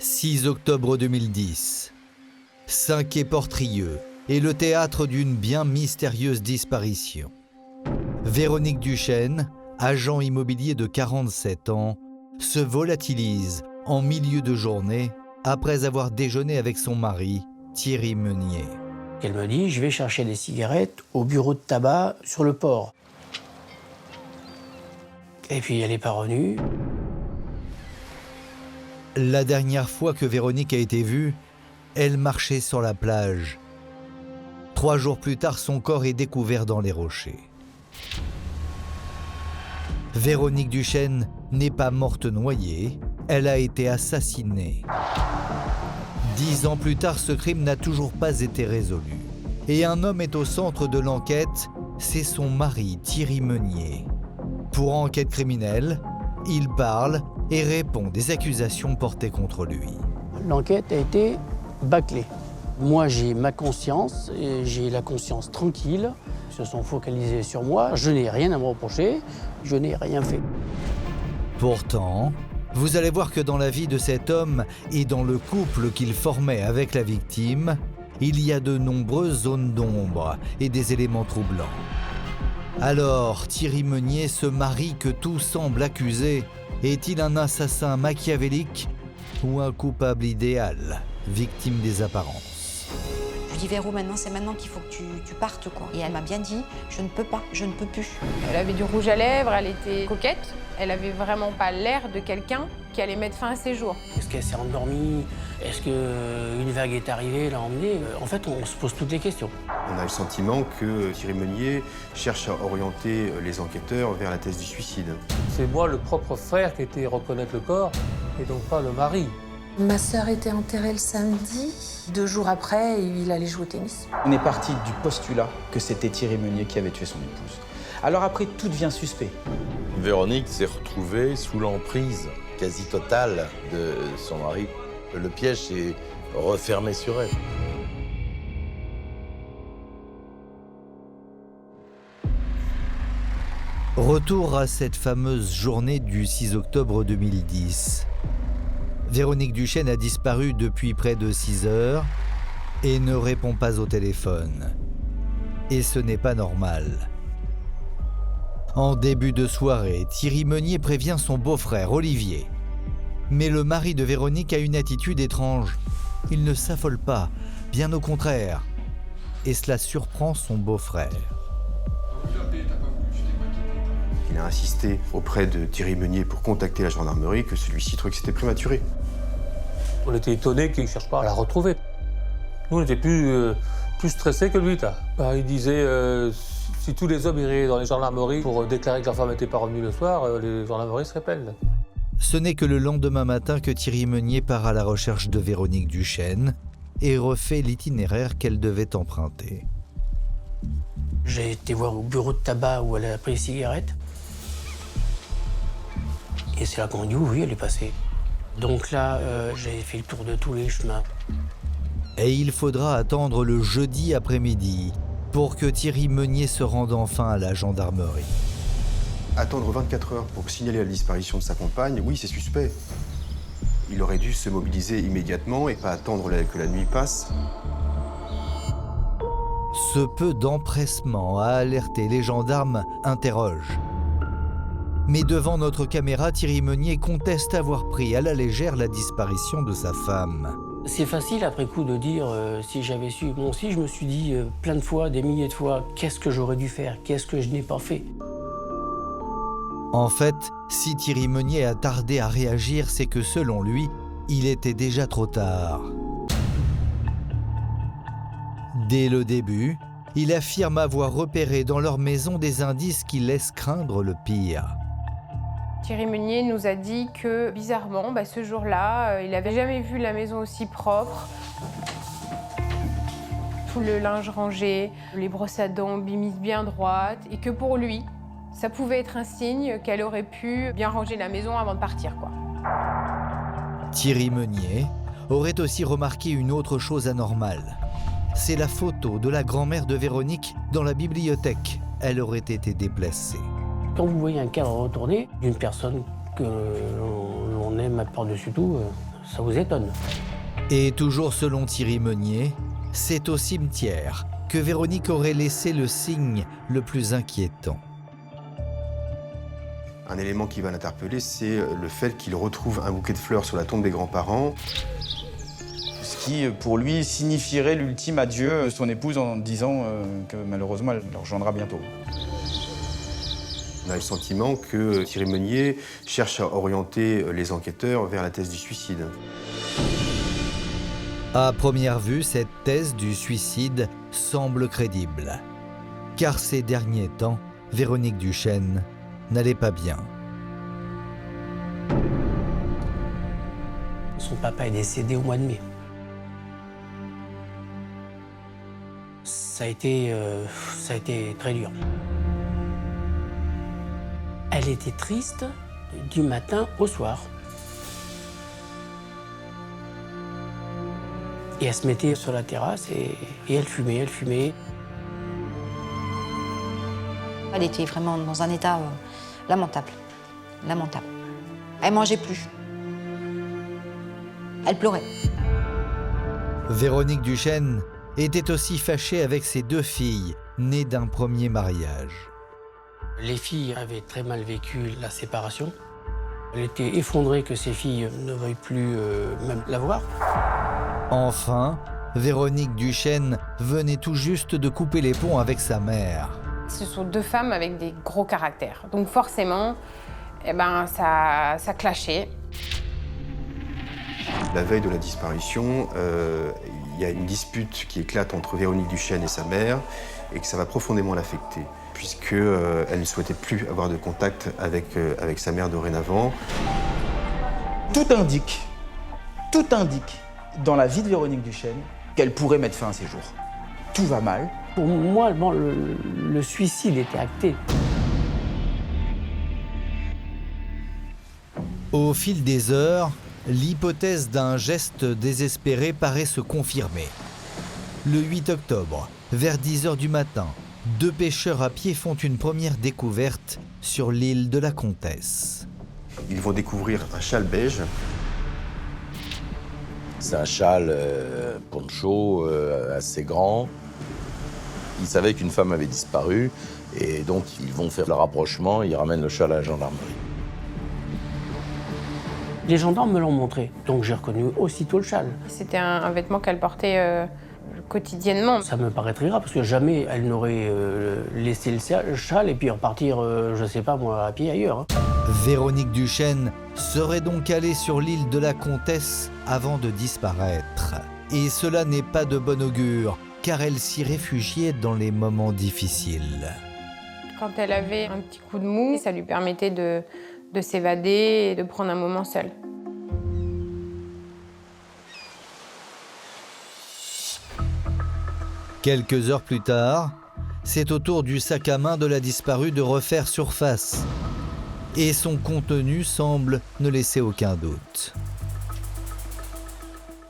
6 octobre 2010. Saint-Quay-Portrieux est le théâtre d'une bien mystérieuse disparition. Véronique Duchesne, agent immobilier de 47 ans, se volatilise en milieu de journée après avoir déjeuné avec son mari, Thierry Meunier. Elle me dit, je vais chercher des cigarettes au bureau de tabac sur le port. Et puis elle n'est pas revenue. La dernière fois que Véronique a été vue, elle marchait sur la plage. 3 jours plus tard, son corps est découvert dans les rochers. Véronique Duchesne n'est pas morte noyée, elle a été assassinée. 10 ans plus tard, ce crime n'a toujours pas été résolu. Et un homme est au centre de l'enquête, c'est son mari, Thierry Meunier. Pour enquête criminelle, il parle et répond des accusations portées contre lui. L'enquête a été bâclée. Moi, j'ai ma conscience, et j'ai la conscience tranquille. Ils se sont focalisés sur moi. Je n'ai rien à me reprocher, je n'ai rien fait. Pourtant, vous allez voir que dans la vie de cet homme et dans le couple qu'il formait avec la victime, il y a de nombreuses zones d'ombre et des éléments troublants. Alors, Thierry Meunier, ce mari que tout semble accuser, est-il un assassin machiavélique ou un coupable idéal, victime des apparences? Je dis Véro, maintenant c'est maintenant qu'il faut que tu partes quoi. Et elle m'a bien dit, je ne peux pas, je ne peux plus. Elle avait du rouge à lèvres, elle était coquette. Elle avait vraiment pas l'air de quelqu'un qui allait mettre fin à ses jours. Est-ce qu'elle s'est endormie? Est-ce qu'une vague est arrivée, l'a emmenée? En fait, on se pose toutes les questions. On a le sentiment que Thierry Meunier cherche à orienter les enquêteurs vers la thèse du suicide. C'est moi, le propre frère, qui était reconnaître le corps, et donc pas le mari. Ma sœur était enterrée le samedi. 2 jours après, il allait jouer au tennis. On est parti du postulat que c'était Thierry Meunier qui avait tué son épouse. Alors après, tout devient suspect. Véronique s'est retrouvée sous l'emprise quasi totale de son mari. Le piège s'est refermé sur elle. Retour à cette fameuse journée du 6 octobre 2010. Véronique Duchesne a disparu depuis près de 6 heures et ne répond pas au téléphone. Et ce n'est pas normal. En début de soirée, Thierry Meunier prévient son beau-frère Olivier. Mais le mari de Véronique a une attitude étrange. Il ne s'affole pas, bien au contraire. Et cela surprend son beau-frère. Il a insisté auprès de Thierry Meunier pour contacter la gendarmerie, que celui-ci trouvait que c'était prématuré. On était étonnés qu'il ne cherche pas à la retrouver. Nous, on était plus stressés que lui, là. Il disait, si tous les hommes iraient dans les gendarmeries pour déclarer que leur femme n'était pas revenue le soir, les gendarmeries seraient pleines. Ce n'est que le lendemain matin que Thierry Meunier part à la recherche de Véronique Duchesne et refait l'itinéraire qu'elle devait emprunter. J'ai été voir au bureau de tabac où elle a pris les cigarettes. Et c'est là qu'on dit oui, elle est passée. Donc là, j'ai fait le tour de tous les chemins. Et il faudra attendre le jeudi après-midi pour que Thierry Meunier se rende enfin à la gendarmerie. Attendre 24 heures pour signaler la disparition de sa compagne, oui, c'est suspect. Il aurait dû se mobiliser immédiatement et pas attendre que la nuit passe. Ce peu d'empressement à alerter les gendarmes interroge. Mais devant notre caméra, Thierry Meunier conteste avoir pris à la légère la disparition de sa femme. C'est facile après coup de dire si j'avais su. Moi aussi, je me suis dit plein de fois, des milliers de fois, qu'est-ce que j'aurais dû faire? Qu'est-ce que je n'ai pas fait? En fait, si Thierry Meunier a tardé à réagir, c'est que selon lui, il était déjà trop tard. Dès le début, il affirme avoir repéré dans leur maison des indices qui laissent craindre le pire. Thierry Meunier nous a dit que, bizarrement, ce jour-là, il n'avait jamais vu la maison aussi propre. Tout le linge rangé, les brosses à dents mises bien droites, et que pour lui, ça pouvait être un signe qu'elle aurait pu bien ranger la maison avant de partir, quoi. Thierry Meunier aurait aussi remarqué une autre chose anormale. C'est la photo de la grand-mère de Véronique dans la bibliothèque. Elle aurait été déplacée. Quand vous voyez un cadre retourné d'une personne que l'on aime par-dessus tout, ça vous étonne. Et toujours selon Thierry Meunier, c'est au cimetière que Véronique aurait laissé le signe le plus inquiétant. Un élément qui va l'interpeller, c'est le fait qu'il retrouve un bouquet de fleurs sur la tombe des grands-parents. Ce qui, pour lui, signifierait l'ultime adieu de son épouse en disant que malheureusement, elle le rejoindra bientôt. On a le sentiment que Thierry Meunier cherche à orienter les enquêteurs vers la thèse du suicide. À première vue, cette thèse du suicide semble crédible. Car ces derniers temps, Véronique Duchesne n'allait pas bien. Son papa est décédé au mois de mai. Ça a été très dur. Elle était triste du matin au soir. Et elle se mettait sur la terrasse et elle fumait. Elle était vraiment dans un état lamentable. Lamentable. Elle mangeait plus. Elle pleurait. Véronique Duchesne était aussi fâchée avec ses 2 filles, nées d'un premier mariage. Les filles avaient très mal vécu la séparation. Elle était effondrée que ses filles ne veuillent plus même la voir. Enfin, Véronique Duchesne venait tout juste de couper les ponts avec sa mère. Ce sont 2 femmes avec des gros caractères. Donc forcément, ça clashait. La veille de la disparition, il y a une dispute qui éclate entre Véronique Duchesne et sa mère et que ça va profondément l'affecter, puisqu'elle ne souhaitait plus avoir de contact avec sa mère dorénavant. Tout indique dans la vie de Véronique Duchesne qu'elle pourrait mettre fin à ses jours. Tout va mal. Pour moi, le suicide était acté. Au fil des heures, l'hypothèse d'un geste désespéré paraît se confirmer. Le 8 octobre, vers 10h du matin, 2 pêcheurs à pied font une première découverte sur l'île de la Comtesse. Ils vont découvrir un châle beige. C'est un châle poncho assez grand. Ils savaient qu'une femme avait disparu et donc ils vont faire le rapprochement, ils ramènent le châle à la gendarmerie. Les gendarmes me l'ont montré, donc j'ai reconnu aussitôt le châle. C'était un vêtement qu'elle portait quotidiennement. Ça me paraît très grave parce que jamais elle n'aurait laissé le châle et puis repartir, je sais pas moi, à pied ailleurs. Hein. Véronique Duchesne serait donc allée sur l'île de la Comtesse avant de disparaître. Et cela n'est pas de bon augure, car elle s'y réfugiait dans les moments difficiles. Quand elle avait un petit coup de mou, ça lui permettait de s'évader et de prendre un moment seul. Quelques heures plus tard, c'est au tour du sac à main de la disparue de refaire surface. Et son contenu semble ne laisser aucun doute.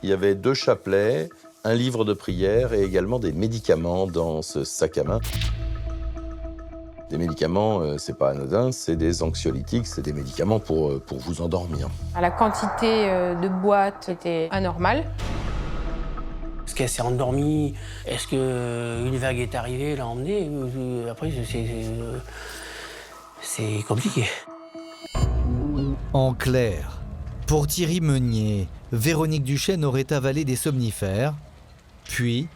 Il y avait 2 chapelets, un livre de prière et également des médicaments dans ce sac à main. Des médicaments, c'est pas anodin, c'est des anxiolytiques, c'est des médicaments pour vous endormir. La quantité de boîtes était anormale. Est-ce qu'elle s'est endormie? Est-ce qu'une vague est arrivée, l'a emmenée? Après, c'est compliqué. En clair, pour Thierry Meunier, Véronique Duchesne aurait avalé des somnifères, puis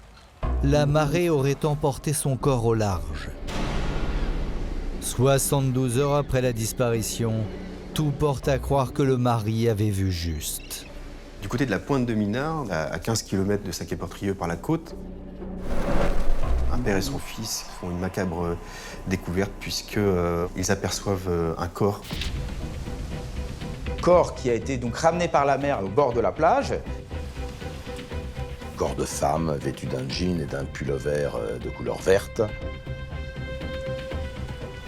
la marée aurait emporté son corps au large. 72 heures après la disparition, tout porte à croire que le mari avait vu juste. Du côté de la pointe de Minard, à 15 km de Sacquet-Portrieux par la côte, un père et son fils font une macabre découverte puisqu'ils aperçoivent un corps. Corps qui a été donc ramené par la mer au bord de la plage. Corps de femme vêtu d'un jean et d'un pullover de couleur verte.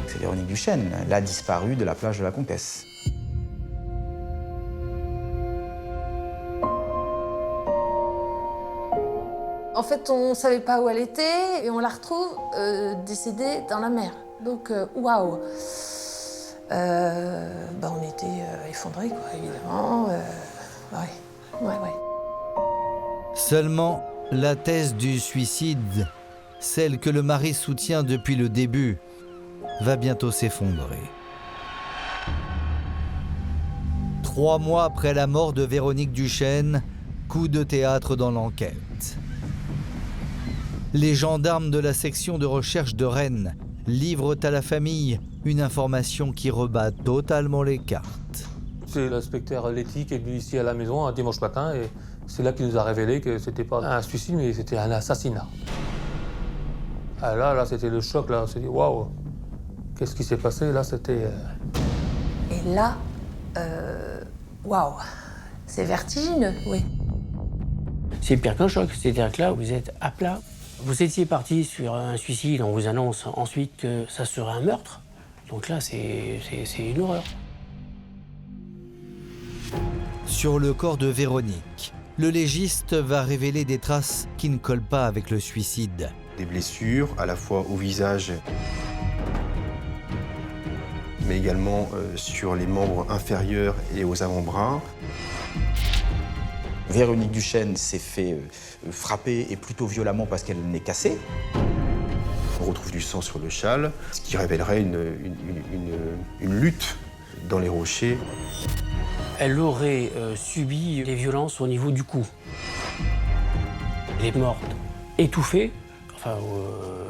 C'est Véronique Duchesne, la disparue de la plage de la Comtesse. En fait, on ne savait pas où elle était et on la retrouve décédée dans la mer. Donc, waouh! On était effondrés, quoi, évidemment. Ouais. Ouais. Seulement, la thèse du suicide, celle que le mari soutient depuis le début, va bientôt s'effondrer. 3 mois après la mort de Véronique Duchesne, coup de théâtre dans l'enquête. Les gendarmes de la section de recherche de Rennes livrent à la famille une information qui rebat totalement les cartes. C'est l'inspecteur Letty qui est venu ici à la maison un dimanche matin et c'est là qu'il nous a révélé que c'était pas un suicide mais c'était un assassinat. Ah là, c'était le choc, là. On s'est dit, waouh, qu'est-ce qui s'est passé, là, c'était... Et là, waouh, c'est vertigineux, oui. C'est pire qu'un choc, c'est-à-dire que là, vous êtes à plat. Vous étiez parti sur un suicide, on vous annonce ensuite que ça serait un meurtre. Donc là, c'est une horreur. Sur le corps de Véronique, le légiste va révéler des traces qui ne collent pas avec le suicide. Des blessures, à la fois au visage, mais également sur les membres inférieurs et aux avant-bras. Véronique Duchesne s'est fait frapper et plutôt violemment parce qu'elle n'est cassée. On retrouve du sang sur le châle, ce qui révélerait une lutte dans les rochers. Elle aurait subi des violences au niveau du cou. Elle est morte étouffée, enfin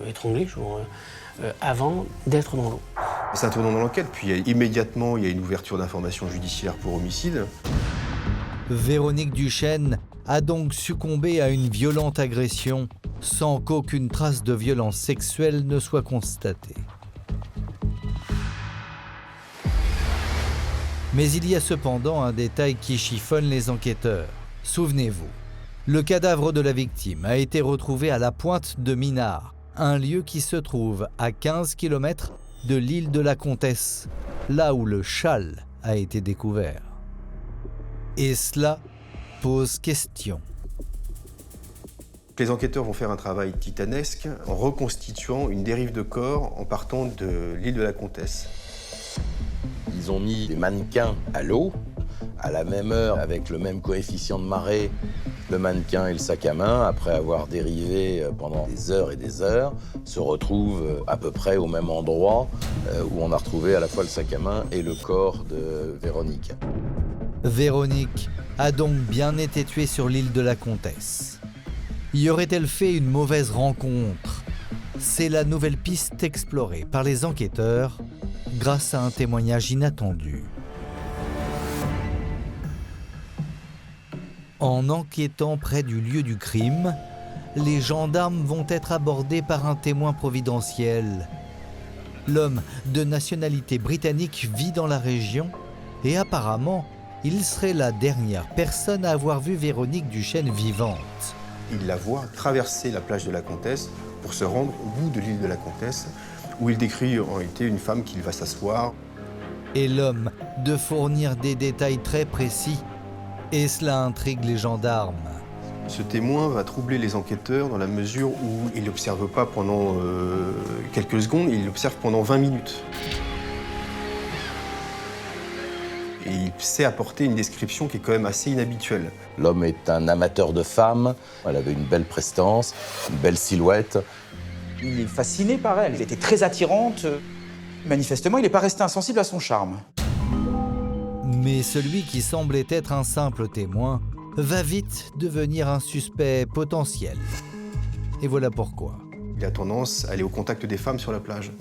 étranglée, avant d'être dans l'eau. C'est un tournant dans l'enquête, puis immédiatement il y a une ouverture d'information judiciaire pour homicide. Véronique Duchesne a donc succombé à une violente agression sans qu'aucune trace de violence sexuelle ne soit constatée. Mais il y a cependant un détail qui chiffonne les enquêteurs. Souvenez-vous, le cadavre de la victime a été retrouvé à la pointe de Minard, un lieu qui se trouve à 15 km de l'île de la Comtesse, là où le châle a été découvert. Et cela pose question. Les enquêteurs vont faire un travail titanesque en reconstituant une dérive de corps en partant de l'île de la Comtesse. Ils ont mis des mannequins à l'eau, à la même heure, avec le même coefficient de marée, le mannequin et le sac à main, après avoir dérivé pendant des heures et des heures, se retrouvent à peu près au même endroit où on a retrouvé à la fois le sac à main et le corps de Véronique. Véronique a donc bien été tuée sur l'île de la Comtesse. Y aurait-elle fait une mauvaise rencontre? C'est la nouvelle piste explorée par les enquêteurs grâce à un témoignage inattendu. En enquêtant près du lieu du crime, les gendarmes vont être abordés par un témoin providentiel. L'homme de nationalité britannique vit dans la région et apparemment, il serait la dernière personne à avoir vu Véronique Duchesne vivante. Il la voit traverser la plage de la Comtesse pour se rendre au bout de l'île de la Comtesse, où il décrit en réalité une femme qui va s'asseoir. Et l'homme de fournir des détails très précis. Et cela intrigue les gendarmes. Ce témoin va troubler les enquêteurs dans la mesure où il n'observe pas pendant quelques secondes, il observe pendant 20 minutes. Et il sait apporter une description qui est quand même assez inhabituelle. L'homme est un amateur de femmes, elle avait une belle prestance, une belle silhouette. Il est fasciné par elle, elle était très attirante. Manifestement, il n'est pas resté insensible à son charme. Mais celui qui semblait être un simple témoin va vite devenir un suspect potentiel. Et voilà pourquoi. Il a tendance à aller au contact des femmes sur la plage,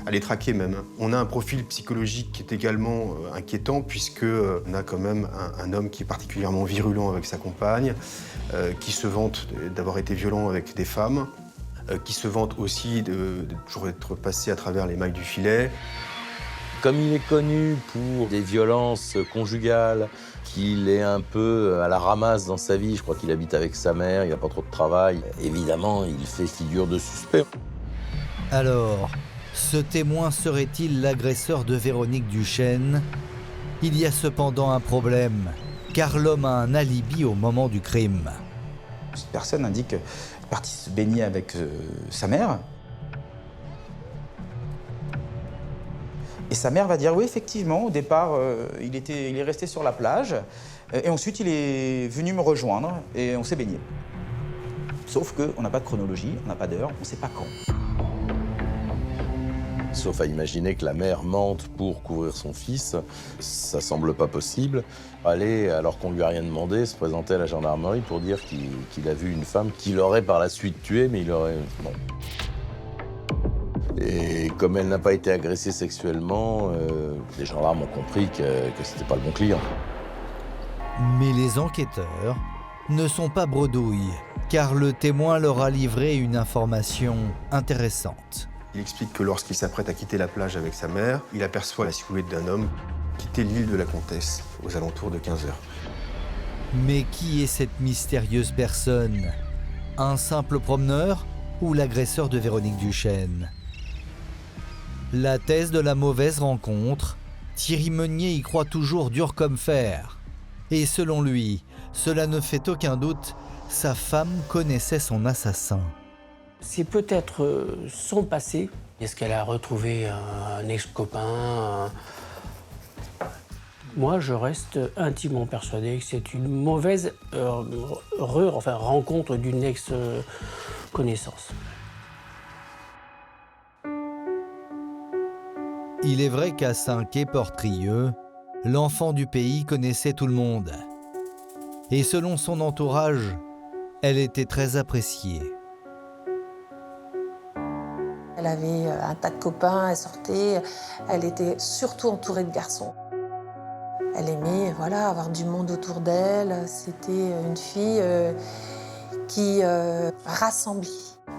à les traquer même. On a un profil psychologique qui est également inquiétant puisqu'on a quand même un homme qui est particulièrement virulent avec sa compagne, qui se vante d'avoir été violent avec des femmes, qui se vante aussi de toujours être passé à travers les mailles du filet. Comme il est connu pour des violences conjugales, qu'il est un peu à la ramasse dans sa vie, je crois qu'il habite avec sa mère, il n'a pas trop de travail, évidemment, il fait figure de suspect. Alors, ce témoin serait-il l'agresseur de Véronique Duchesne? Il y a cependant un problème, car l'homme a un alibi au moment du crime. Cette personne indique qu'elle est partie se baigner avec sa mère. Et sa mère va dire oui, effectivement, au départ, il est resté sur la plage. Et ensuite, il est venu me rejoindre et on s'est baigné. Sauf qu'on n'a pas de chronologie, on n'a pas d'heure, on ne sait pas quand. Sauf à imaginer que la mère mente pour couvrir son fils, ça semble pas possible. Aller, alors qu'on lui a rien demandé, se présenter à la gendarmerie pour dire qu'il a vu une femme qu'il aurait par la suite tuée, mais il aurait... Bon. Et comme elle n'a pas été agressée sexuellement, les gendarmes ont compris que c'était pas le bon client. Mais les enquêteurs ne sont pas bredouilles, car le témoin leur a livré une information intéressante. Il explique que lorsqu'il s'apprête à quitter la plage avec sa mère, il aperçoit la silhouette d'un homme quitter l'île de la Comtesse aux alentours de 15 heures. Mais qui est cette mystérieuse personne? Un simple promeneur ou l'agresseur de Véronique Duchesne? La thèse de la mauvaise rencontre, Thierry Meunier y croit toujours dur comme fer. Et selon lui, cela ne fait aucun doute, sa femme connaissait son assassin. C'est peut-être son passé. Est-ce qu'elle a retrouvé un ex-copain? Moi, je reste intimement persuadé que c'est une mauvaise rencontre d'une ex-connaissance. Il est vrai qu'à Saint-Quay-Portrieux, l'enfant du pays connaissait tout le monde. Et selon son entourage, elle était très appréciée. Elle avait un tas de copains, elle sortait, elle était surtout entourée de garçons. Elle aimait avoir du monde autour d'elle. C'était une fille qui rassemblait.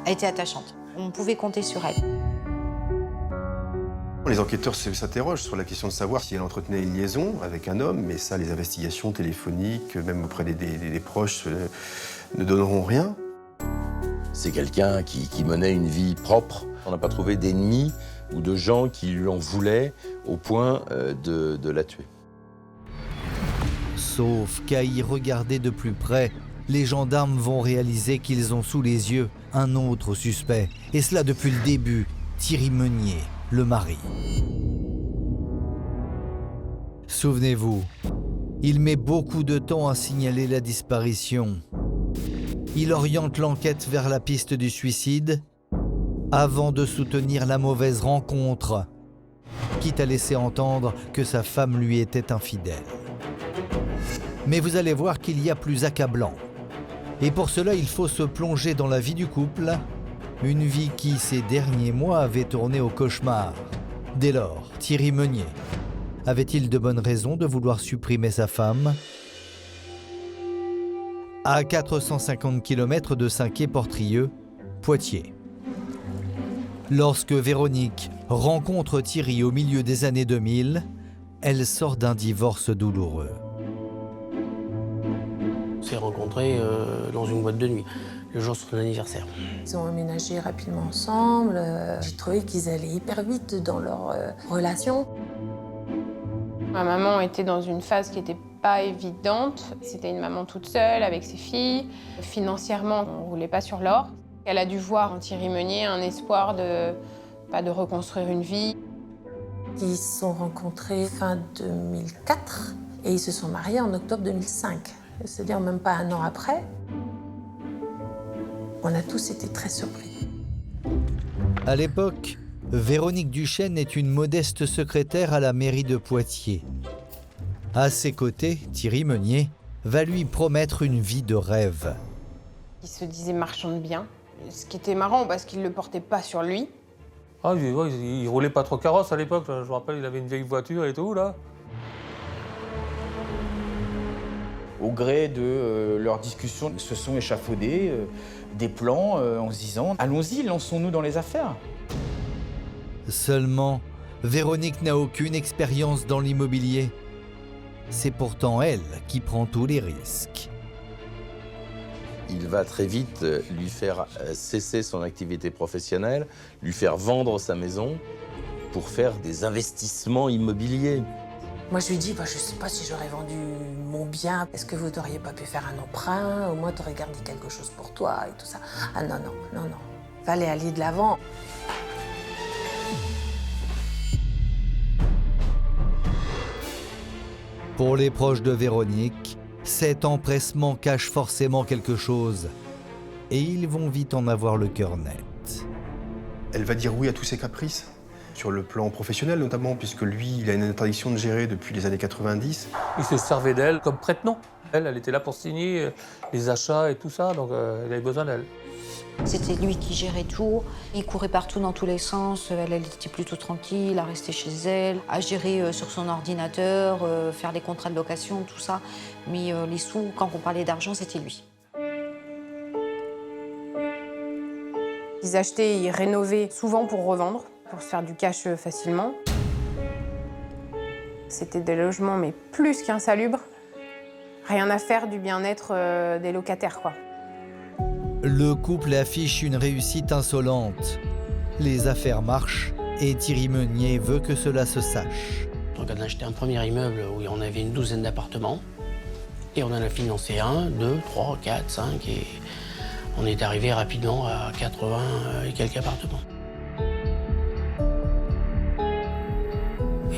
Elle était attachante. On pouvait compter sur elle. Les enquêteurs s'interrogent sur la question de savoir si elle entretenait une liaison avec un homme, mais ça, les investigations téléphoniques, même auprès des proches, ne donneront rien. C'est quelqu'un qui menait une vie propre. On n'a pas trouvé d'ennemis ou de gens qui lui en voulaient au point de la tuer. Sauf qu'à y regarder de plus près, les gendarmes vont réaliser qu'ils ont sous les yeux un autre suspect. Et cela depuis le début, Thierry Meunier, le mari. Souvenez-vous, il met beaucoup de temps à signaler la disparition. Il oriente l'enquête vers la piste du suicide avant de soutenir la mauvaise rencontre, quitte à laisser entendre que sa femme lui était infidèle. Mais vous allez voir qu'il y a plus accablant. Et pour cela, il faut se plonger dans la vie du couple, une vie qui, ces derniers mois, avait tourné au cauchemar. Dès lors, Thierry Meunier avait-il de bonnes raisons de vouloir supprimer sa femme? À 450 km de Saint-Quay-Portrieux, Poitiers. Lorsque Véronique rencontre Thierry au milieu des années 2000, elle sort d'un divorce douloureux. On s'est rencontrés dans une boîte de nuit, le jour de son anniversaire. Ils ont emménagé rapidement ensemble. J'ai trouvé qu'ils allaient hyper vite dans leur relation. Ma maman était dans une phase qui n'était pas évidente. C'était une maman toute seule avec ses filles. Financièrement, on ne roulait pas sur l'or. Elle a dû voir en Thierry Meunier un espoir de reconstruire une vie. Ils se sont rencontrés fin 2004 et ils se sont mariés en octobre 2005. C'est-à-dire même pas un an après. On a tous été très surpris. À l'époque, Véronique Duchesne est une modeste secrétaire à la mairie de Poitiers. À ses côtés, Thierry Meunier va lui promettre une vie de rêve. Il se disait marchand de biens, ce qui était marrant parce qu'il ne le portait pas sur lui. Ah, il roulait pas trop carrosse à l'époque. Je me rappelle, il avait une vieille voiture et tout, là. Au gré de leurs discussions, se sont échafaudés des plans en se disant « Allons-y, lançons-nous dans les affaires ». Seulement, Véronique n'a aucune expérience dans l'immobilier. C'est pourtant elle qui prend tous les risques. Il va très vite lui faire cesser son activité professionnelle, lui faire vendre sa maison pour faire des investissements immobiliers. Moi, je lui dis, je ne sais pas si j'aurais vendu mon bien. Est-ce que vous n'auriez pas pu faire un emprunt? Au moins, tu aurais gardé quelque chose pour toi et tout ça. Ah non. Fallait aller de l'avant. Pour les proches de Véronique, cet empressement cache forcément quelque chose. Et ils vont vite en avoir le cœur net. Elle va dire oui à tous ses caprices, sur le plan professionnel notamment, puisque lui, il a une interdiction de gérer depuis les années 90. Il se servait d'elle comme prête-nom. Elle était là pour signer les achats et tout ça, donc il avait besoin d'elle. C'était lui qui gérait tout. Il courait partout dans tous les sens. Elle était plutôt tranquille à rester chez elle, à gérer sur son ordinateur, faire les contrats de location, tout ça. Mais les sous, quand on parlait d'argent, c'était lui. Ils achetaient, ils rénovaient souvent pour revendre, pour se faire du cash facilement. C'était des logements, mais plus qu'insalubres. Rien à faire du bien-être des locataires, quoi. Le couple affiche une réussite insolente. Les affaires marchent et Thierry Meunier veut que cela se sache. Donc on a acheté un premier immeuble où on avait une douzaine d'appartements. Et on en a financé 1, 2, 3, 4, 5 et on est arrivé rapidement à 80 et quelques appartements.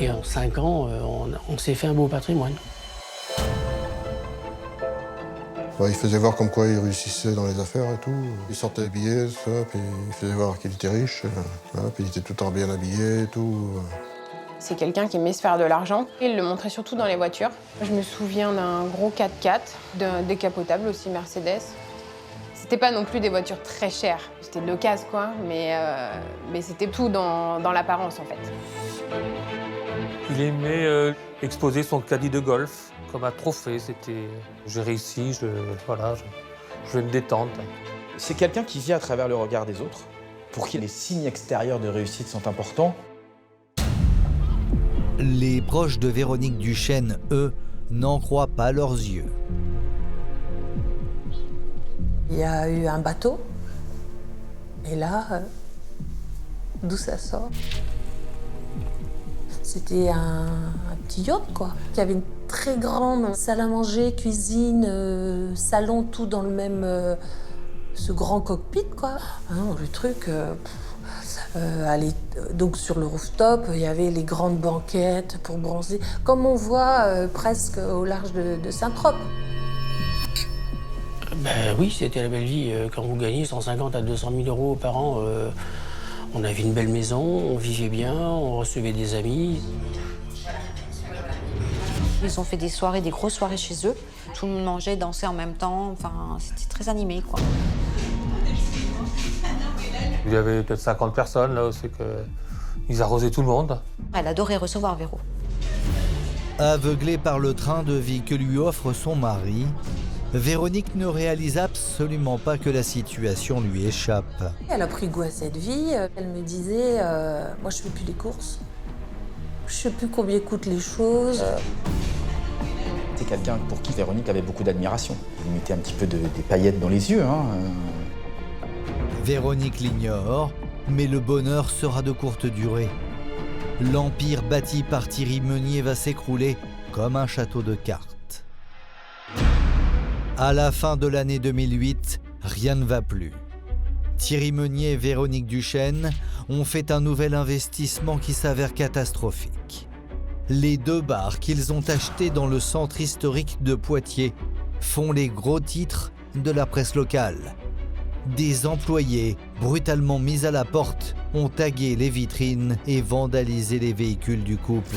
Et en 5 ans, on s'est fait un beau patrimoine. Ouais, il faisait voir comme quoi il réussissait dans les affaires et tout. Il sortait des billets, ça, puis il faisait voir qu'il était riche. Puis il était tout le temps bien habillé et tout. C'est quelqu'un qui aimait se faire de l'argent. Il le montrait surtout dans les voitures. Je me souviens d'un gros 4x4, d'un décapotable aussi Mercedes. C'était pas non plus des voitures très chères. C'était de l'occasion, quoi, mais c'était tout dans l'apparence, en fait. Il aimait exposer son caddie de golf comme un trophée. C'était « j'ai réussi, je vais me détendre ». C'est quelqu'un qui vit à travers le regard des autres, pour qui les signes extérieurs de réussite sont importants. Les proches de Véronique Duchesne, eux, n'en croient pas leurs yeux. Il y a eu un bateau. Et là, d'où ça sort? C'était un petit yacht, quoi, qui avait une très grande salle à manger, cuisine, salon, tout dans le même... ce grand cockpit, quoi. Hein, le truc... donc sur le rooftop, il y avait les grandes banquettes pour bronzer, comme on voit presque au large de Saint-Trope. Ben oui, c'était la belle vie. Quand vous gagnez 150 à 200 000 euros par an, on avait une belle maison, on vivait bien, on recevait des amis. Ils ont fait des soirées, des grosses soirées chez eux. Tout le monde mangeait, dansait en même temps. Enfin, c'était très animé, quoi. Il y avait peut-être 50 personnes, là, c'est qu'ils arrosaient tout le monde. Elle adorait recevoir Véro. Aveuglée par le train de vie que lui offre son mari, Véronique ne réalise absolument pas que la situation lui échappe. Elle a pris goût à cette vie. Elle me disait, moi je fais plus les courses. Je sais plus combien coûtent les choses. C'est quelqu'un pour qui Véronique avait beaucoup d'admiration. Elle lui mettait un petit peu des paillettes dans les yeux. Hein. Véronique l'ignore, mais le bonheur sera de courte durée. L'empire bâti par Thierry Meunier va s'écrouler comme un château de cartes. À la fin de l'année 2008, rien ne va plus. Thierry Meunier et Véronique Duchesne ont fait un nouvel investissement qui s'avère catastrophique. Les 2 bars qu'ils ont achetés dans le centre historique de Poitiers font les gros titres de la presse locale. Des employés, brutalement mis à la porte, ont tagué les vitrines et vandalisé les véhicules du couple.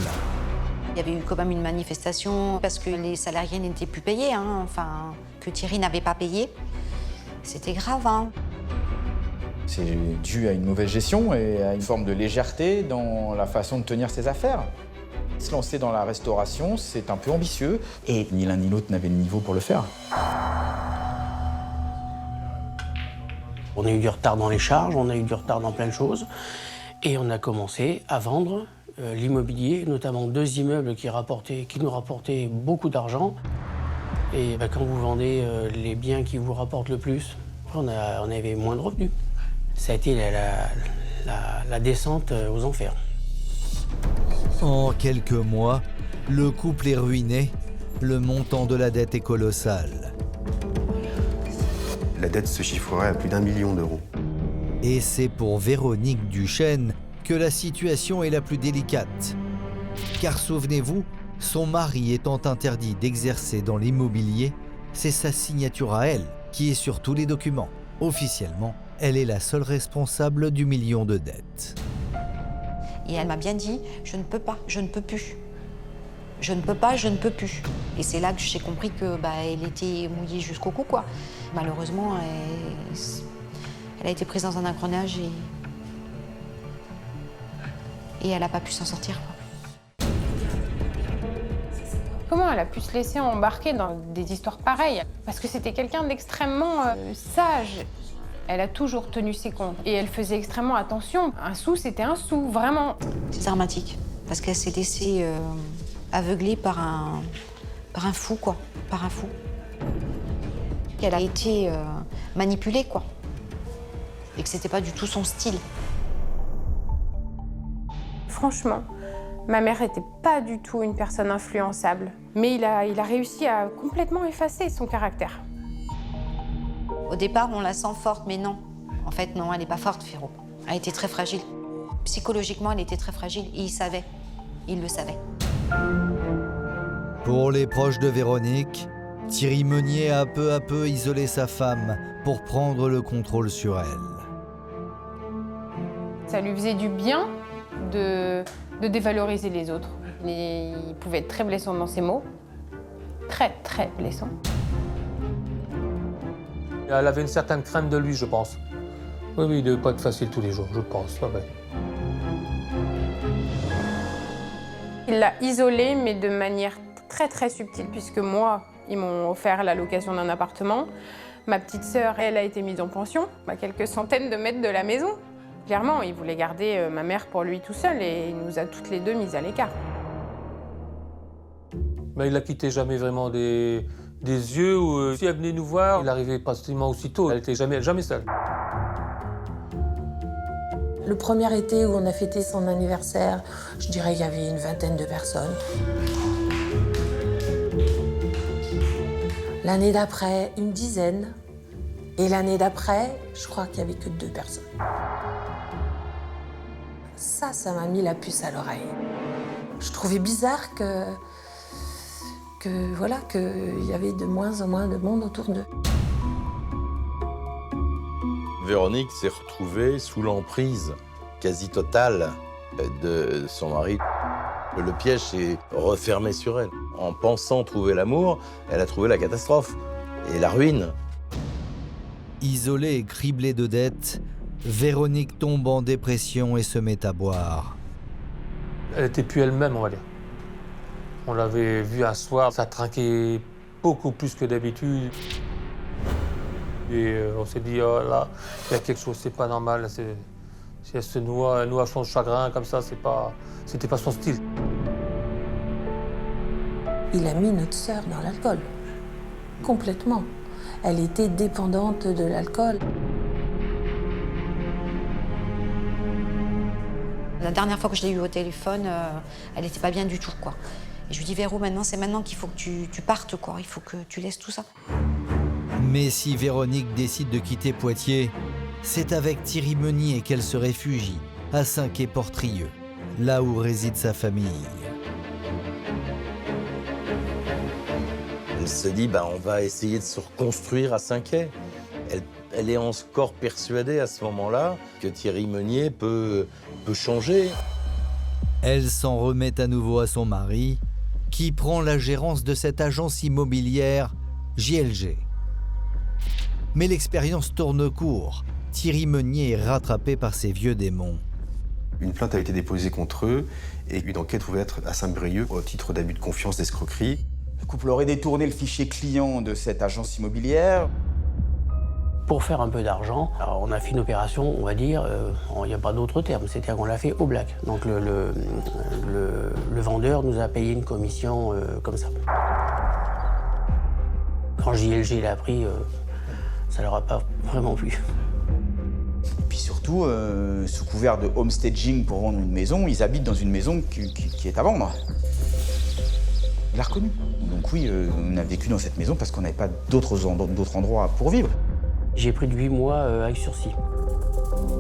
Il y avait eu quand même une manifestation parce que les salariés n'étaient plus payés, hein, enfin, que Thierry n'avait pas payé. C'était grave, hein. C'est dû à une mauvaise gestion et à une forme de légèreté dans la façon de tenir ses affaires. Se lancer dans la restauration, c'est un peu ambitieux et ni l'un ni l'autre n'avait le niveau pour le faire. On a eu du retard dans les charges, on a eu du retard dans plein de choses. Et on a commencé à vendre l'immobilier, notamment 2 immeubles qui nous rapportaient beaucoup d'argent. Et quand vous vendez les biens qui vous rapportent le plus, on avait moins de revenus. Ça a été la descente aux enfers. En quelques mois, le couple est ruiné. Le montant de la dette est colossal. La dette se chiffrerait à plus d'1 million d'euros. Et c'est pour Véronique Duchesne que la situation est la plus délicate. Car souvenez-vous, Son mari étant interdit d'exercer dans l'immobilier, c'est sa signature à elle qui est sur tous les documents. Officiellement, elle est la seule responsable du million de dettes. Et elle m'a bien dit, je ne peux pas, je ne peux plus. Je ne peux pas, je ne peux plus. Et c'est là que j'ai compris que elle était mouillée jusqu'au cou, quoi. Malheureusement, elle a été prise dans un engrenage et elle n'a pas pu s'en sortir, quoi. Comment elle a pu se laisser embarquer dans des histoires pareilles? Parce que c'était quelqu'un d'extrêmement sage. Elle a toujours tenu ses comptes et elle faisait extrêmement attention. Un sou, c'était un sou, vraiment. C'est dramatique, parce qu'elle s'est laissée aveuglée par un fou, quoi. Par un fou. Qu'elle a été manipulée, quoi. Et que c'était pas du tout son style. Franchement, ma mère n'était pas du tout une personne influençable. Mais il a réussi à complètement effacer son caractère. Au départ, on la sent forte, mais non. En fait, non, elle n'est pas forte, Véro. Elle était très fragile. Psychologiquement, elle était très fragile. Et il savait. Il le savait. Pour les proches de Véronique, Thierry Meunier a peu à peu isolé sa femme pour prendre le contrôle sur elle. Ça lui faisait du bien de dévaloriser les autres. Et il pouvait être très blessant dans ses mots. Très, très blessant. Elle avait une certaine crainte de lui, je pense. Oui, il ne devait pas être facile tous les jours, je pense. Ouais. Il l'a isolée, mais de manière très, très subtile, puisque moi, ils m'ont offert la location d'un appartement. Ma petite sœur, elle, a été mise en pension, à quelques centaines de mètres de la maison. Clairement, il voulait garder ma mère pour lui tout seul et il nous a toutes les deux mises à l'écart. Mais il la quittait jamais vraiment des yeux. Où, si elle venait nous voir, il arrivait pratiquement aussitôt. Elle n'était jamais seule. Le premier été où on a fêté son anniversaire, je dirais qu'il y avait une vingtaine de personnes. L'année d'après, une dizaine. Et l'année d'après, je crois qu'il n'y avait que 2 personnes. Ça m'a mis la puce à l'oreille. Je trouvais bizarre qu'il y avait de moins en moins de monde autour d'eux. Véronique s'est retrouvée sous l'emprise quasi totale de son mari. Le piège s'est refermé sur elle. En pensant trouver l'amour, elle a trouvé la catastrophe et la ruine. Isolée et criblée de dettes, Véronique tombe en dépression et se met à boire. Elle n'était plus elle-même, on va dire. On l'avait vue un soir, ça trinquait beaucoup plus que d'habitude. Et on s'est dit, oh là, il y a quelque chose, c'est pas normal. Si elle se noie son chagrin comme ça, c'était pas son style. Il a mis notre sœur dans l'alcool. Complètement. Elle était dépendante de l'alcool. La dernière fois que je l'ai eue au téléphone, elle n'était pas bien du tout, quoi. Et je lui dis, Véro, c'est maintenant qu'il faut que tu partes, quoi. Il faut que tu laisses tout ça. Mais si Véronique décide de quitter Poitiers, c'est avec Thierry Meunier qu'elle se réfugie à Saint-Quay-Portrieux, là où réside sa famille. Elle se dit, on va essayer de se reconstruire à Saint-Quay. Elle est encore persuadée à ce moment-là que Thierry Meunier peut changer. Elle s'en remet à nouveau à son mari, qui prend la gérance de cette agence immobilière JLG. Mais l'expérience tourne court. Thierry Meunier est rattrapé par ses vieux démons. Une plainte a été déposée contre eux et une enquête ouverte à Saint-Brieuc au titre d'abus de confiance, d'escroquerie. Le couple aurait détourné le fichier client de cette agence immobilière. Pour faire un peu d'argent, alors on a fait une opération, on va dire, il n'y a pas d'autre terme, c'est-à-dire qu'on l'a fait au black. Donc le vendeur nous a payé une commission comme ça. Quand JLG l'a appris, ça leur a pas vraiment plu. Et puis surtout, sous couvert de homestaging pour vendre une maison, ils habitent dans une maison qui est à vendre. Il l'a reconnu. Donc oui, on a vécu dans cette maison parce qu'on n'avait pas d'autres endroits pour vivre. J'ai pris de 8 mois avec sursis.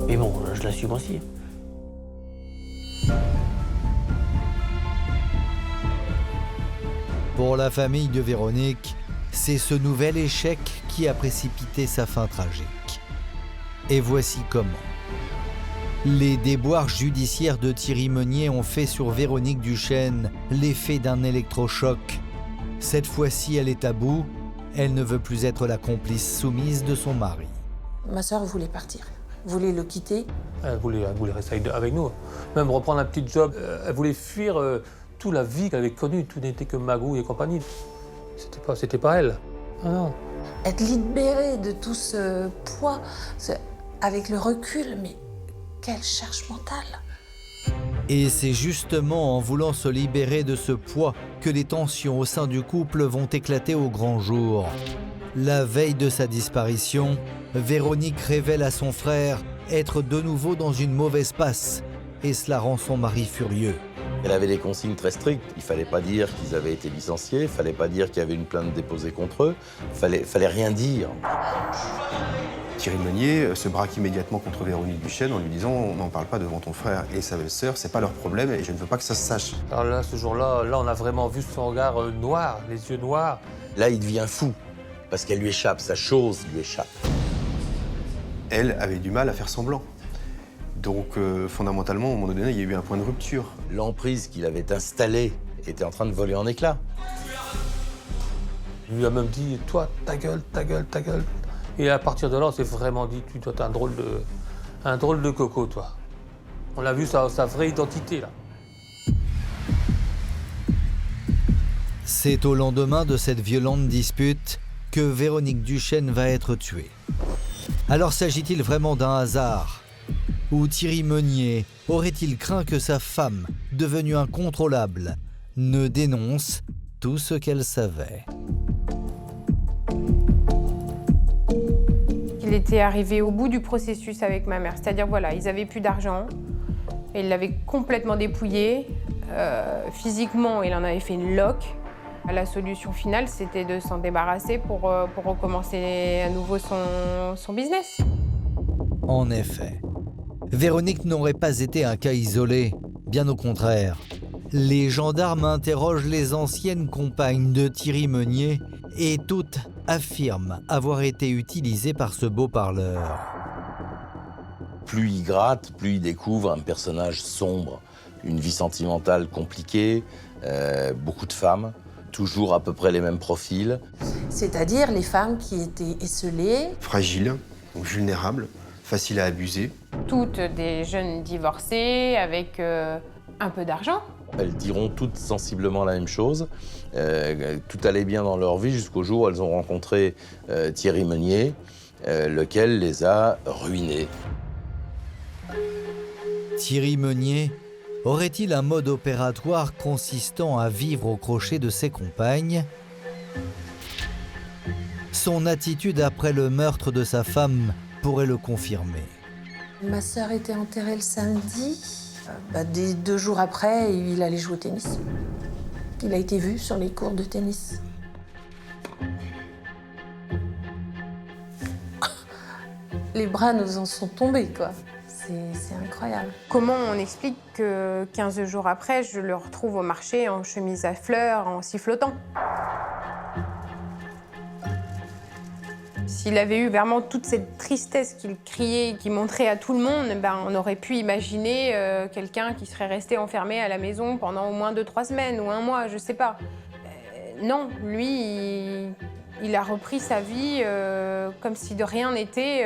Mais bon, je l'assume aussi. Pour la famille de Véronique, c'est ce nouvel échec qui a précipité sa fin tragique. Et voici comment. Les déboires judiciaires de Thierry Meunier ont fait sur Véronique Duchesne l'effet d'un électrochoc. Cette fois-ci, elle est à bout. Elle ne veut plus être la complice soumise de son mari. Ma sœur voulait partir, voulait le quitter. Elle voulait rester avec nous, même reprendre un petit job. Elle voulait fuir toute la vie qu'elle avait connue. Tout n'était que magouille et compagnie. C'était pas elle. Ah non. Être libérée de tout ce poids, avec le recul, mais quelle charge mentale! Et c'est justement en voulant se libérer de ce poids que les tensions au sein du couple vont éclater au grand jour. La veille de sa disparition, Véronique révèle à son frère être de nouveau dans une mauvaise passe, et cela rend son mari furieux. Elle avait des consignes très strictes. Il ne fallait pas dire qu'ils avaient été licenciés, il ne fallait pas dire qu'il y avait une plainte déposée contre eux, il fallait rien dire. Thierry Meunier se braque immédiatement contre Véronique Duchesne en lui disant « On n'en parle pas devant ton frère et sa belle-sœur, c'est pas leur problème et je ne veux pas que ça se sache. » Alors là, ce jour-là, on a vraiment vu son regard noir, les yeux noirs. Là, il devient fou, parce qu'elle lui échappe, sa chose lui échappe. Elle avait du mal à faire semblant. Donc fondamentalement, au moment donné, il y a eu un point de rupture. L'emprise qu'il avait installée était en train de voler en éclats. Il lui a même dit « Toi, ta gueule, ta gueule, ta gueule ». Et à partir de là, on s'est vraiment dit « Tu dois être un drôle de coco, toi ». On a vu sa vraie identité, là. C'est au lendemain de cette violente dispute que Véronique Duchesne va être tuée. Alors s'agit-il vraiment d'un hasard? Ou Thierry Meunier aurait-il craint que sa femme, devenue incontrôlable, ne dénonce tout ce qu'elle savait? Il était arrivé au bout du processus avec ma mère, c'est-à-dire voilà, ils avaient plus d'argent, et il l'avait complètement dépouillé. Physiquement, il en avait fait une loque. La solution finale, c'était de s'en débarrasser pour recommencer à nouveau son business. En effet, Véronique n'aurait pas été un cas isolé, bien au contraire. Les gendarmes interrogent les anciennes compagnes de Thierry Meunier et toutes affirment avoir été utilisées par ce beau parleur. Plus il gratte, plus il découvre un personnage sombre, une vie sentimentale compliquée, beaucoup de femmes, toujours à peu près les mêmes profils. C'est-à-dire les femmes qui étaient esseulées. Fragiles, donc vulnérables, faciles à abuser. Toutes des jeunes divorcées avec un peu d'argent. Elles diront toutes sensiblement la même chose. Tout allait bien dans leur vie jusqu'au jour où elles ont rencontré Thierry Meunier, lequel les a ruinées. Thierry Meunier aurait-il un mode opératoire consistant à vivre au crochet de ses compagnes? Son attitude après le meurtre de sa femme pourrait le confirmer. Ma sœur était enterrée le samedi. Des 2 jours après, il allait jouer au tennis. Il a été vu sur les cours de tennis. Les bras nous en sont tombés, quoi. C'est incroyable. Comment on explique que 15 jours après, je le retrouve au marché en chemise à fleurs, en sifflotant? S'il avait eu vraiment toute cette tristesse qu'il criait, qu'il montrait à tout le monde, on aurait pu imaginer quelqu'un qui serait resté enfermé à la maison pendant au moins 2-3 semaines ou 1 mois, je sais pas. Non, lui, il a repris sa vie comme si de rien n'était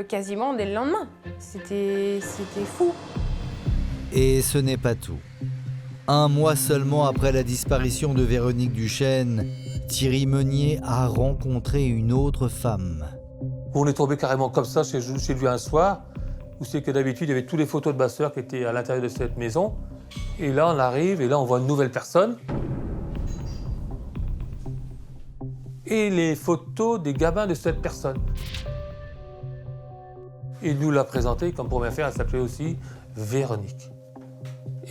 quasiment dès le lendemain. C'était fou. Et ce n'est pas tout. 1 mois seulement après la disparition de Véronique Duchesne, Thierry Meunier a rencontré une autre femme. On est tombé carrément comme ça chez lui un soir, où c'est que d'habitude, il y avait toutes les photos de ma sœur qui étaient à l'intérieur de cette maison. Et là, on arrive, et là, on voit une nouvelle personne. Et les photos des gamins de cette personne. Et il nous l'a présentée comme première fois, elle s'appelait aussi Véronique.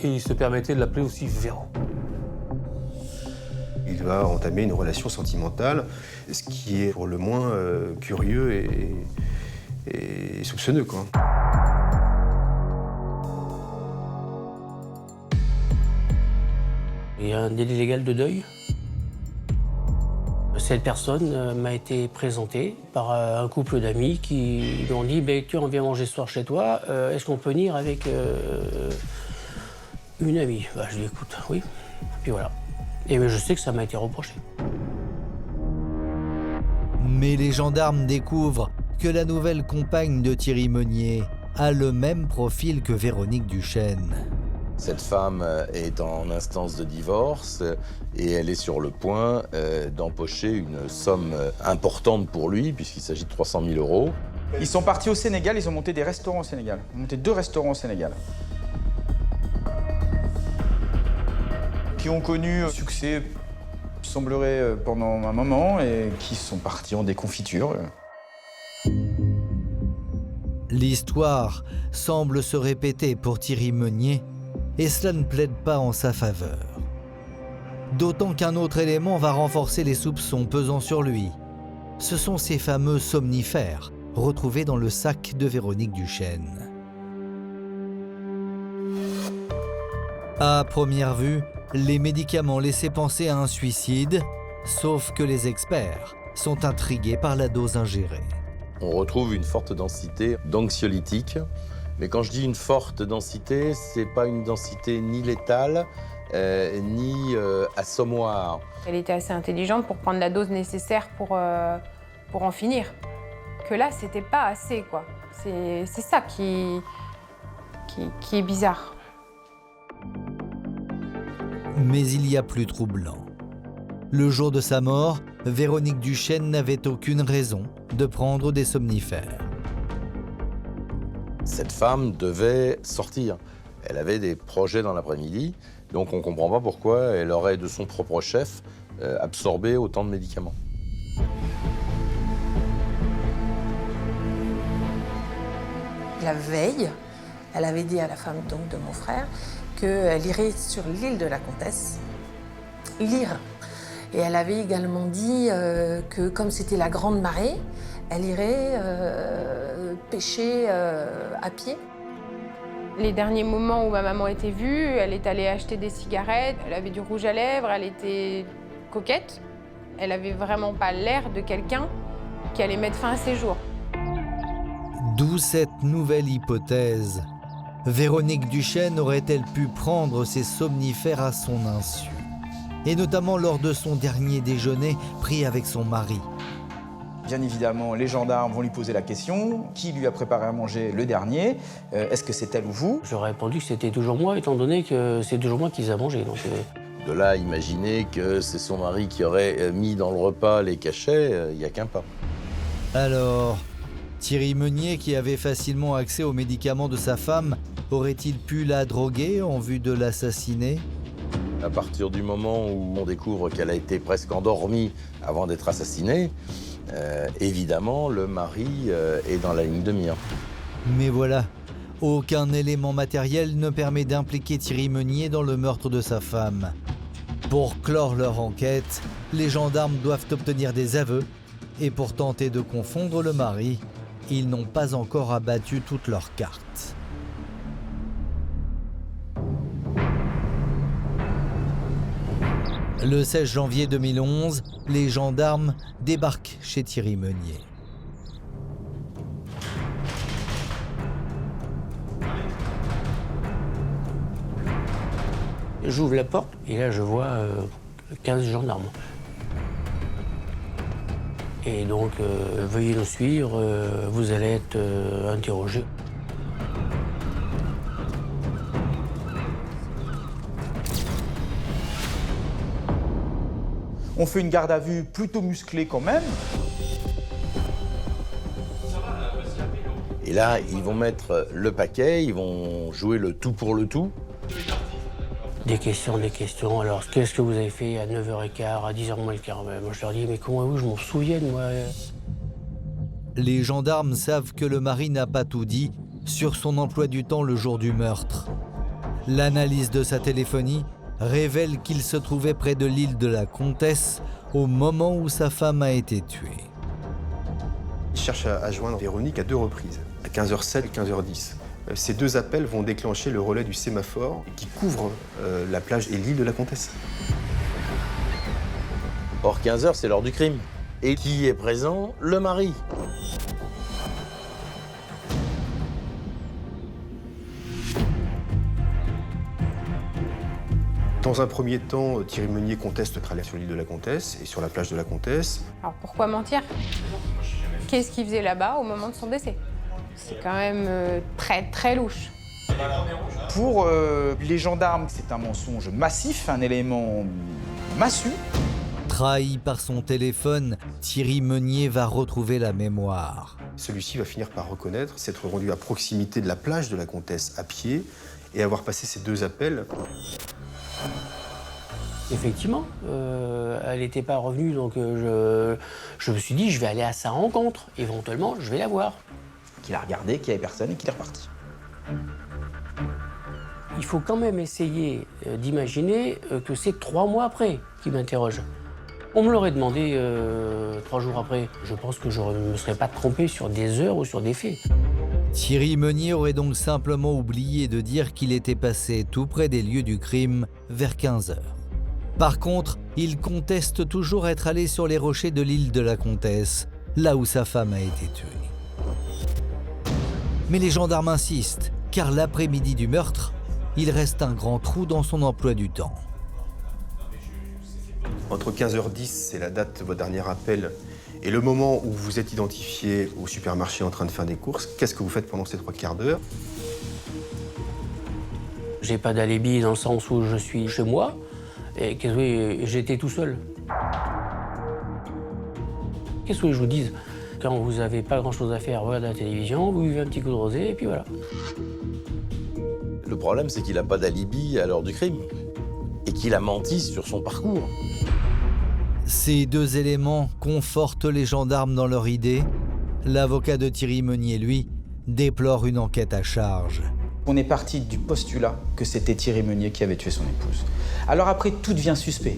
Et il se permettait de l'appeler aussi Véro. Il va entamer une relation sentimentale, ce qui est pour le moins curieux et soupçonneux, quoi. Il y a un délit légal de deuil. Cette personne m'a été présentée par un couple d'amis qui lui ont dit « on vient manger ce soir chez toi, est-ce qu'on peut venir avec une amie ?» Je lui ai dit « écoute, oui ». Puis voilà. Et je sais que ça m'a été reproché. Mais les gendarmes découvrent que la nouvelle compagne de Thierry Meunier a le même profil que Véronique Duchesne. Cette femme est en instance de divorce et elle est sur le point d'empocher une somme importante pour lui, puisqu'il s'agit de 300 000 €. Ils sont partis au Sénégal, ils ont monté des restaurants au Sénégal. Ils ont monté 2 restaurants au Sénégal. Qui ont connu succès, semblerait, pendant un moment et qui sont partis en déconfiture. L'histoire semble se répéter pour Thierry Meunier et cela ne plaide pas en sa faveur. D'autant qu'un autre élément va renforcer les soupçons pesant sur lui. Ce sont ces fameux somnifères retrouvés dans le sac de Véronique Duchesne. À première vue, les médicaments laissaient penser à un suicide, sauf que les experts sont intrigués par la dose ingérée. On retrouve une forte densité d'anxiolytiques. Mais quand je dis une forte densité, c'est pas une densité ni létale, ni assommoir. Elle était assez intelligente pour prendre la dose nécessaire pour en finir. Que là, c'était pas assez, quoi. C'est ça qui est bizarre. Mais il y a plus troublant. Le jour de sa mort, Véronique Duchesne n'avait aucune raison de prendre des somnifères. Cette femme devait sortir. Elle avait des projets dans l'après-midi, donc on ne comprend pas pourquoi elle aurait, de son propre chef, absorbé autant de médicaments. La veille, elle avait dit à la femme donc, de mon frère qu'elle irait sur l'île de la Comtesse lire. Et elle avait également dit que comme c'était la grande marée, elle irait pêcher à pied. Les derniers moments où ma maman était vue, elle est allée acheter des cigarettes, elle avait du rouge à lèvres, elle était coquette. Elle avait vraiment pas l'air de quelqu'un qui allait mettre fin à ses jours. D'où cette nouvelle hypothèse. Véronique Duchesne aurait-elle pu prendre ses somnifères à son insu? Et notamment lors de son dernier déjeuner pris avec son mari. Bien évidemment, les gendarmes vont lui poser la question, qui lui a préparé à manger le dernier? Est-ce que c'est elle ou vous? J'aurais répondu que c'était toujours moi, étant donné que c'est toujours moi qui les a mangés. Donc, De là à imaginer que c'est son mari qui aurait mis dans le repas les cachets, il n'y a qu'un pas. Alors, Thierry Meunier, qui avait facilement accès aux médicaments de sa femme, aurait-il pu la droguer en vue de l'assassiner? À partir du moment où on découvre qu'elle a été presque endormie avant d'être assassinée, évidemment, le mari est dans la ligne de mire. Mais voilà, aucun élément matériel ne permet d'impliquer Thierry Meunier dans le meurtre de sa femme. Pour clore leur enquête, les gendarmes doivent obtenir des aveux et pour tenter de confondre le mari, ils n'ont pas encore abattu toutes leurs cartes. Le 16 janvier 2011, les gendarmes débarquent chez Thierry Meunier. j'ouvre la porte et là, je vois 15 gendarmes. Et donc, veuillez nous suivre, vous allez être interrogés. On fait une garde à vue plutôt musclée quand même. Et là, ils vont mettre le paquet, ils vont jouer le tout pour le tout. Des questions. Alors, qu'est-ce que vous avez fait à 9h15, à 10h moins le quart? Moi, je leur dis, mais comment je m'en souviens, moi? Les gendarmes savent que le mari n'a pas tout dit sur son emploi du temps le jour du meurtre. L'analyse de sa téléphonie révèle qu'il se trouvait près de l'île de la Comtesse au moment où sa femme a été tuée. Il cherche à joindre Véronique à 2 reprises, à 15h07 et 15h10. Ces 2 appels vont déclencher le relais du sémaphore qui couvre la plage et l'île de la Comtesse. Or, 15h, c'est l'heure du crime. Et qui est présent? Le mari. Dans un premier temps, Thierry Meunier conteste être allé sur l'île de la Comtesse et sur la plage de la Comtesse. Alors pourquoi mentir? Qu'est-ce qu'il faisait là-bas au moment de son décès? C'est quand même très très louche. Pour les gendarmes, c'est un mensonge massif, un élément massu. Trahi par son téléphone, Thierry Meunier va retrouver la mémoire. Celui-ci va finir par reconnaître s'être rendu à proximité de la plage de la Comtesse à pied et avoir passé ces 2 appels. Effectivement, elle n'était pas revenue, donc je me suis dit, je vais aller à sa rencontre. Éventuellement, je vais la voir. Qu'il a regardé, qu'il n'y avait personne et qu'il est reparti. Il faut quand même essayer d'imaginer que c'est 3 mois après qu'il m'interroge. On me l'aurait demandé 3 jours après. Je pense que je ne me serais pas trompé sur des heures ou sur des faits. Thierry Meunier aurait donc simplement oublié de dire qu'il était passé tout près des lieux du crime vers 15h. Par contre, il conteste toujours être allé sur les rochers de l'île de la Comtesse, là où sa femme a été tuée. Mais les gendarmes insistent, car l'après-midi du meurtre, il reste un grand trou dans son emploi du temps. Entre 15h10, c'est la date de votre dernier appel, et le moment où vous êtes identifié au supermarché en train de faire des courses, qu'est-ce que vous faites pendant ces 3 quarts d'heure? J'ai pas d'alibi dans le sens où je suis chez moi, et j'étais tout seul. Qu'est-ce que je vous dise? Quand vous n'avez pas grand-chose à faire, vous regardez la télévision, vous buvez un petit coup de rosé, et puis voilà. Le problème, c'est qu'il n'a pas d'alibi à l'heure du crime. Et qu'il a menti sur son parcours. Ces 2 éléments confortent les gendarmes dans leur idée. L'avocat de Thierry Meunier, lui, déplore une enquête à charge. On est parti du postulat que c'était Thierry Meunier qui avait tué son épouse. Alors après, tout devient suspect.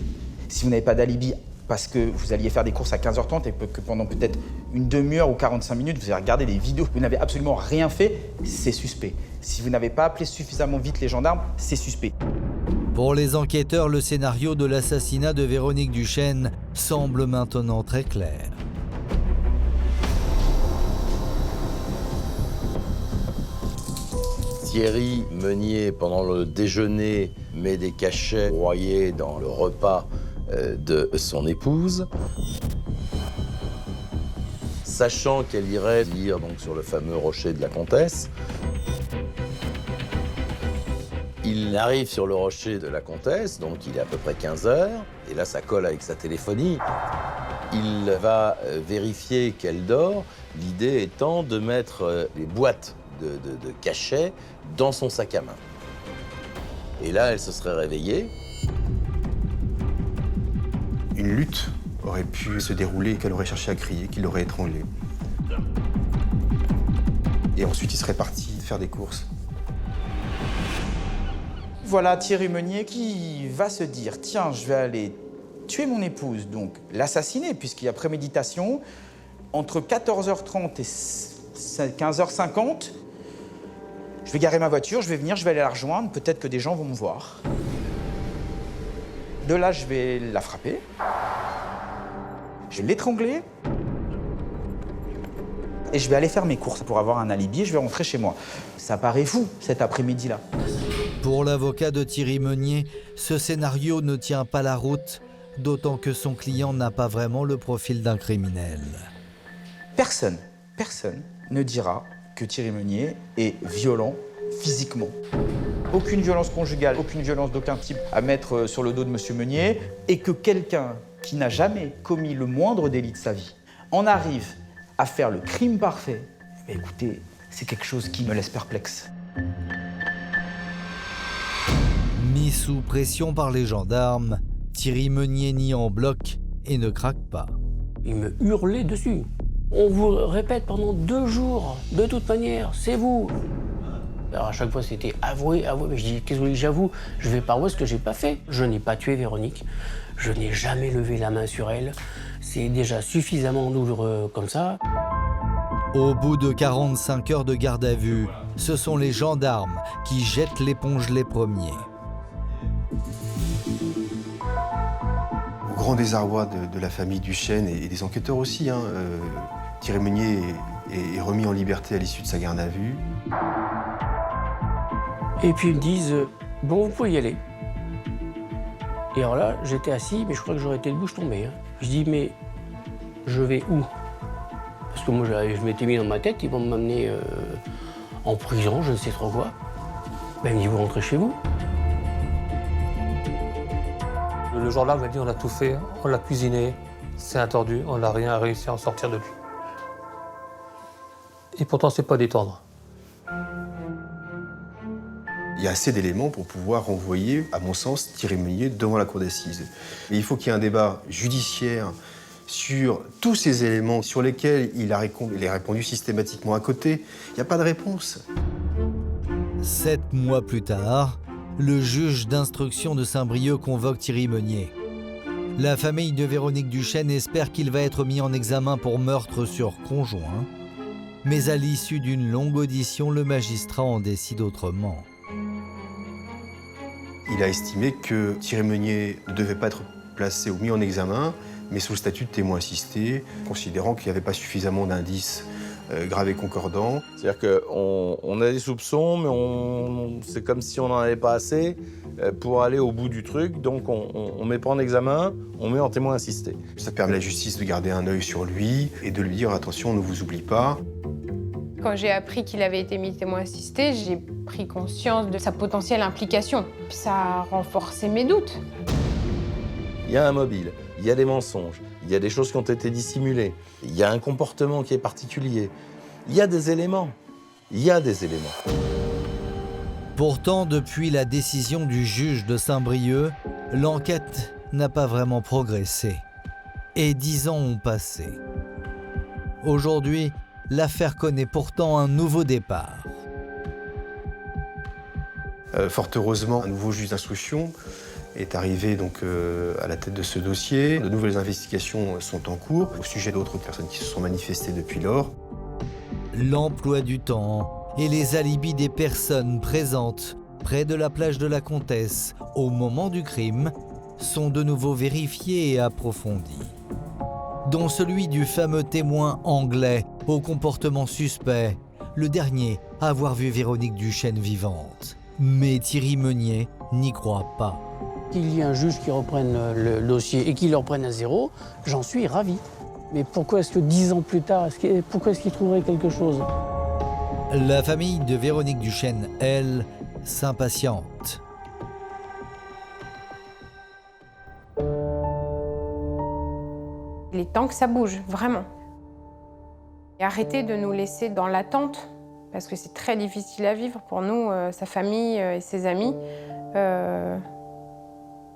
Si vous n'avez pas d'alibi parce que vous alliez faire des courses à 15h30 et que pendant peut-être une demi-heure ou 45 minutes, vous avez regardé des vidéos, vous n'avez absolument rien fait, c'est suspect. Si vous n'avez pas appelé suffisamment vite les gendarmes, c'est suspect. Pour les enquêteurs, le scénario de l'assassinat de Véronique Duchesne semble maintenant très clair. Thierry Meunier, pendant le déjeuner, met des cachets broyés dans le repas de son épouse. Sachant qu'elle irait lire donc, sur le fameux rocher de la Comtesse, il arrive sur le rocher de la Comtesse, donc il est à peu près 15h, et là ça colle avec sa téléphonie. Il va vérifier qu'elle dort, l'idée étant de mettre les boîtes de cachets dans son sac à main. Et là, elle se serait réveillée. Une lutte aurait pu se dérouler, qu'elle aurait cherché à crier, qu'il l'aurait étranglé. Et ensuite, il serait parti faire des courses. Voilà Thierry Meunier qui va se dire « Tiens, je vais aller tuer mon épouse, donc l'assassiner, puisqu'il y a préméditation. Entre 14h30 et 15h50, je vais garer ma voiture, je vais venir, je vais aller la rejoindre, peut-être que des gens vont me voir. De là, je vais la frapper, je vais l'étrangler, et je vais aller faire mes courses pour avoir un alibi et je vais rentrer chez moi. Ça paraît fou, cet après-midi-là. Pour l'avocat de Thierry Meunier, ce scénario ne tient pas la route, d'autant que son client n'a pas vraiment le profil d'un criminel. Personne ne dira que Thierry Meunier est violent physiquement. Aucune violence conjugale, aucune violence d'aucun type à mettre sur le dos de M. Meunier, et que quelqu'un qui n'a jamais commis le moindre délit de sa vie en arrive à faire le crime parfait, eh bien, écoutez, c'est quelque chose qui me laisse perplexe. Mis sous pression par les gendarmes, Thierry Meunier nie en bloc et ne craque pas. Il me hurlait dessus. On vous répète pendant 2 jours, de toute manière, c'est vous. Alors à chaque fois c'était avoué, mais je dis qu'est-ce que j'avoue, je vais pas avouer ce que j'ai pas fait. Je n'ai pas tué Véronique, je n'ai jamais levé la main sur elle. C'est déjà suffisamment douloureux comme ça. Au bout de 45 heures de garde à vue, ce sont les gendarmes qui jettent l'éponge les premiers. Au grand désarroi de la famille Duchesne et des enquêteurs aussi, Thierry Meunier est remis en liberté à l'issue de sa garde à vue. Et puis ils me disent « Bon, vous pouvez y aller ». Et alors là, j'étais assis, mais je crois que j'aurais été debout, je tombais. Je dis « Mais je vais où ?» Parce que moi, je m'étais mis dans ma tête, ils vont m'amener en prison, je ne sais trop quoi. Ben, il me dit « Vous rentrez chez vous ?» Le jour-là, on m'a dit on a tout fait, on l'a cuisiné, c'est un tordu, on n'a rien réussi à en sortir de lui. Et pourtant, c'est pas détendre. Il y a assez d'éléments pour pouvoir renvoyer, à mon sens, Thierry Meunier devant la cour d'assises. Et il faut qu'il y ait un débat judiciaire sur tous ces éléments sur lesquels il a répondu systématiquement à côté. Il n'y a pas de réponse. 7 mois plus tard, le juge d'instruction de Saint-Brieuc convoque Thierry Meunier. La famille de Véronique Duchesne espère qu'il va être mis en examen pour meurtre sur conjoint. Mais à l'issue d'une longue audition, le magistrat en décide autrement. Il a estimé que Thierry Meunier ne devait pas être placé ou mis en examen, mais sous le statut de témoin assisté, considérant qu'il n'y avait pas suffisamment d'indices graves et concordants. C'est-à-dire qu'on a des soupçons, mais c'est comme si on n'en avait pas assez pour aller au bout du truc. Donc on ne met pas en examen, on met en témoin assisté. Ça permet à la justice de garder un œil sur lui et de lui dire « Attention, on ne vous oublie pas ». Quand j'ai appris qu'il avait été mis témoin assisté, j'ai pris conscience de sa potentielle implication. Puis ça a renforcé mes doutes. Il y a un mobile, il y a des mensonges, il y a des choses qui ont été dissimulées, il y a un comportement qui est particulier. Il y a des éléments. Pourtant, depuis la décision du juge de Saint-Brieuc, l'enquête n'a pas vraiment progressé. Et 10 ans ont passé. Aujourd'hui, l'affaire connaît pourtant un nouveau départ. Fort heureusement, un nouveau juge d'instruction est arrivé donc, à la tête de ce dossier. De nouvelles investigations sont en cours au sujet d'autres personnes qui se sont manifestées depuis lors. L'emploi du temps et les alibis des personnes présentes près de la plage de la Comtesse au moment du crime sont de nouveau vérifiés et approfondis. Dont celui du fameux témoin anglais au comportement suspect, le dernier à avoir vu Véronique Duchesne vivante. Mais Thierry Meunier n'y croit pas. Qu'il y ait un juge qui reprenne le dossier et qu'il le reprenne à zéro, j'en suis ravi. Mais pourquoi est-ce que 10 ans plus tard, pourquoi est-ce qu'il trouverait quelque chose? La famille de Véronique Duchesne, elle, s'impatiente. Il est temps que ça bouge, vraiment. Et arrêtez de nous laisser dans l'attente, parce que c'est très difficile à vivre pour nous, sa famille et ses amis.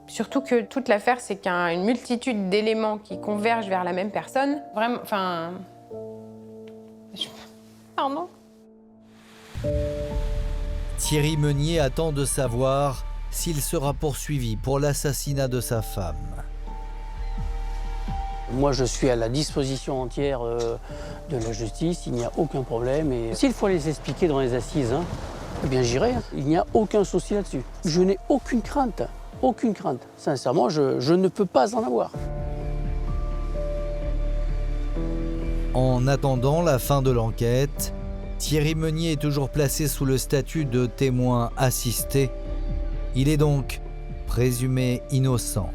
Surtout que toute l'affaire, c'est qu'il y a une multitude d'éléments qui convergent vers la même personne. Vraiment, enfin... Pardon. Thierry Meunier attend de savoir s'il sera poursuivi pour l'assassinat de sa femme. Moi, je suis à la disposition entière de la justice, il n'y a aucun problème. Et s'il faut les expliquer dans les assises, eh bien j'irai. Il n'y a aucun souci là-dessus. Je n'ai aucune crainte. Aucune crainte. Sincèrement, je ne peux pas en avoir. En attendant la fin de l'enquête, Thierry Meunier est toujours placé sous le statut de témoin assisté. Il est donc présumé innocent.